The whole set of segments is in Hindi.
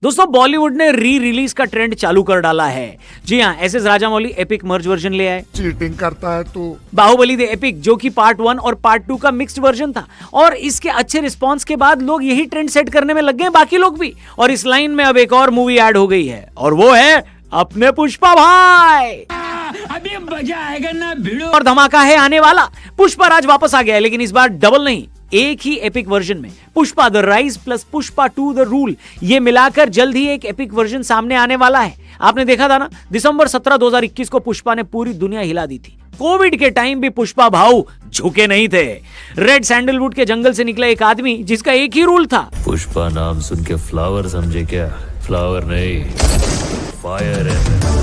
दोस्तों बॉलीवुड ने री रिलीज का ट्रेंड चालू कर डाला है। जी हाँ, एस एस राजामौली एपिक मर्ज वर्जन ले आए। चीटिंग करता है तो बाहुबली द एपिक, जो कि पार्ट 1 और पार्ट 2 का मिक्स्ड वर्जन था, और इसके अच्छे रिस्पांस के बाद लोग यही ट्रेंड सेट करने में लग गए, बाकी लोग भी। और इस लाइन में अब एक और मूवी ऐड हो गई है, और वो है अपने पुष्पा भाई। अभी मजा आएगा ना भिड़ो। और धमाका है आने वाला। पुष्पा राज वापस आ गया है, लेकिन इस बार डबल नहीं, एक ही एपिक वर्जन में। Pushpa the rise plus Pushpa 2 the rule, ये मिलाकर जल्द ही एक एपिक वर्जन सामने आने वाला है। आपने देखा था ना, दिसंबर 17, 2021 को पुष्पा ने पूरी दुनिया हिला दी थी। कोविड के टाइम भी पुष्पा भाऊ झुके नहीं थे। रेड सैंडलवुड के जंगल से निकला एक आदमी जिसका एक ही रूल था, पुष्पा नाम सुन के फ्लावर समझे क्या? फ्लावर नहीं, फायर है।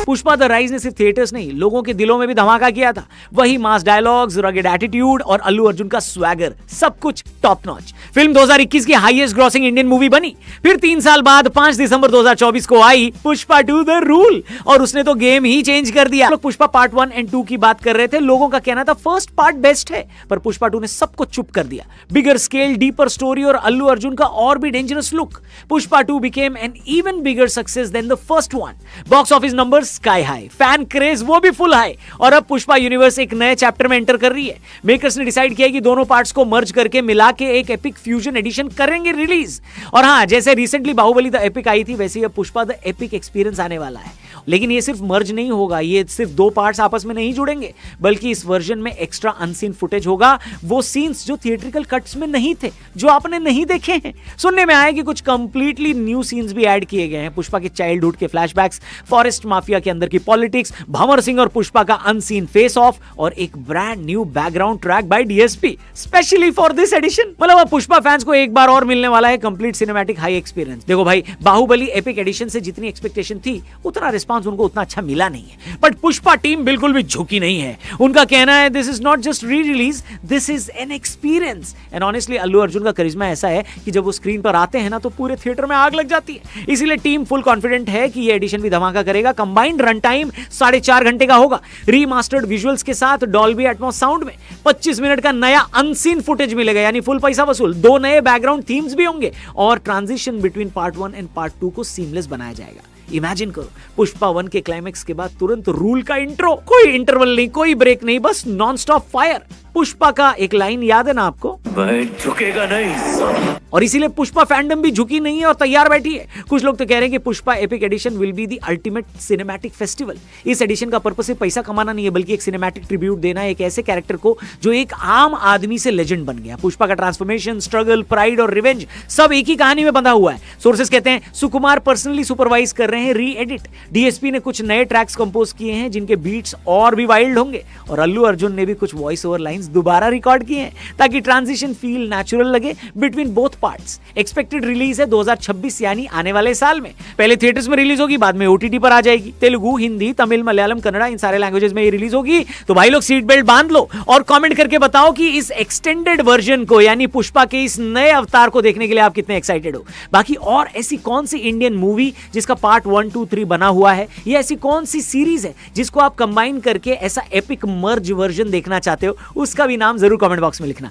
पुष्पा द राइज ने सिर्फ थिएटर्स नहीं, लोगों के दिलों में भी धमाका किया था। वही मास डायलॉग्स, रगेड एटीट्यूड और अल्लू अर्जुन का स्वैगर, सब कुछ टॉप नॉच। फिल्म 2021 की हाईएस्ट ग्रॉसिंग इंडियन मूवी बनी। फिर 3 साल बाद 5 दिसंबर 2024 को आई पुष्पा 2 द रूल, और उसने तो गेम ही चेंज कर दिया। लोग पुष्पा पार्ट 1 एंड 2 की बात कर रहे थे, लोगों का कहना था फर्स्ट पार्ट बेस्ट है, पर पुष्पा 2 ने सबको चुप कर दिया। बिगर स्केल, डीपर स्टोरी और अल्लू अर्जुन का और भी dangerous look. Pushpa 2 became an even bigger success than the first one. Box office numbers sky high, fan craze वो भी फुल हाई, और अब पुष्पा यूनिवर्स एक नए चैप्टर में एंटर कर रही है। मेकर्स ने डिसाइड किया कि दोनों पार्ट्स को मर्ज करके मिला के एक एपिक फ्यूजन एडिशन करेंगे रिलीज। और हाँ, जैसे रिसेंटली बाहुबली द एपिक आई थी, वैसे ही अब पुष्पा द एपिक एक्सपीरियंस आने वाला है। लेकिन ये सिर्फ मर्ज नहीं होगा, ये सिर्फ 2 पार्ट्स आपस में नहीं जुड़ेंगे, बल्कि इस वर्जन में एक्स्ट्रा अनसीन फुटेज होगा, वो सीन्स जो थिएट्रिकल कट्स में नहीं थे, जो आपने नहीं देखे हैं। सुनने में आया कि कुछ कंप्लीटली न्यू सीन्स भी ऐड किए गए हैं। पुष्पा के चाइल्डहुड के फ्लैशबैक्स, फॉरेस्ट माफिया के अंदर की पॉलिटिक्स, भंवर सिंह और पुष्पा का अनसीन फेस ऑफ, और एक brand new background track by DSP specially for this edition. मतलब अब पुष्पा फैंस को एक बार और मिलने वाला है कंप्लीट सिनेमैटिक हाई एक्सपीरियंस। देखो भाई, बाहुबली एपिक एडिशन से जितनी एक्सपेक्टेशन थी, उतना रिस्पांस उनको उतना अच्छा मिला नहीं है। बट पुष्पा टीम बिल्कुल भी झुकी नहीं है। उनका कहना है this is not just re release, this is an experience. And honestly Allu Arjun का करिश्मा ऐसा है कि जब वो स्क्रीन पर आते हैं ना, तो पूरे थिएटर में आग लग जाती है। इसीलिए टीम फुल कॉन्फिडेंट है कि ये एडिशन भी धमाका करेगा। कंबाइंड रन टाइम 4.5 घंटे का होगा, रीमास्टर्ड विजुअल्स के साथ डॉल्बी एटमॉस साउंड में। 25 मिनट का नया अनसीन फुटेज मिलेगा, यानी फुल पैसा वसूल। 2 नए बैकग्राउंड थीम्स भी होंगे, और transition between part 1 and part 2 को सीमलेस बनाया जाएगा। इमेजिन करो, पुष्पा 1 के क्लाइमेक्स के बाद तुरंत रूल का इंट्रो, कोई इंटरवल नहीं, कोई ब्रेक नहीं, बस नॉन स्टॉप फायर। पुष्पा का एक लाइन याद है ना आपको, मैं झुकेगा नहीं। और इसीलिए पुष्पा फैंडम भी झुकी नहीं है और तैयार बैठी है। कुछ लोग तो कह रहे हैं कि Pushpa epic edition will be the ultimate cinematic festival. इस एडिशन का पर्पस सिर्फ पैसा कमाना नहीं है, बल्कि एक सिनेमैटिक ट्रिब्यूट देना है एक ऐसे कैरेक्टर को जो एक आम आदमी से लेजेंड बन गया। पुष्पा का ट्रांसफॉर्मेशन, स्ट्रगल, प्राइड और रिवेंज सब एक ही कहानी में बंधा हुआ है। सोर्सेस कहते हैं सुकुमार पर्सनली सुपरवाइज कर रहे हैं री एडिट। डीएसपी ने कुछ नए ट्रैक्स कंपोज किए हैं जिनके बीट्स और भी वाइल्ड होंगे, और अल्लू अर्जुन ने भी कुछ वॉइस ओवर लाइंस दोबारा रिकॉर्ड किए हैं ताकि ट्रांजिशन फील नेचुरल लगे between both parts. Expected release है 2026, यानी आने वाले साल में। पहले थिएटर्स में रिलीज होगी, बाद में ओटीटी पर आ जाएगी। तेलुगु, हिंदी, तमिल, मलयालम, कन्नड़ा, इन सारे लैंग्वेजेस में ये रिलीज होगी। तो भाई लोग सीट बेल्ट बांध लो और कमेंट करके बताओ कि इस एक्सटेंडेड वर्जन को, यानी पुष्पा के इस नए अवतार को देखने के लिए आप कितने एक्साइटेड हो। बाकी और ऐसी कौन सी इंडियन मूवी जिसका पार्ट 1, 2, 3 बना हुआ है, या ऐसी कौन सी सीरीज है जिसको आप कंबाइन करके ऐसा एपिक मर्ज वर्जन देखना चाहते हो, उसका भी नाम जरूर कमेंट बॉक्स में लिखना।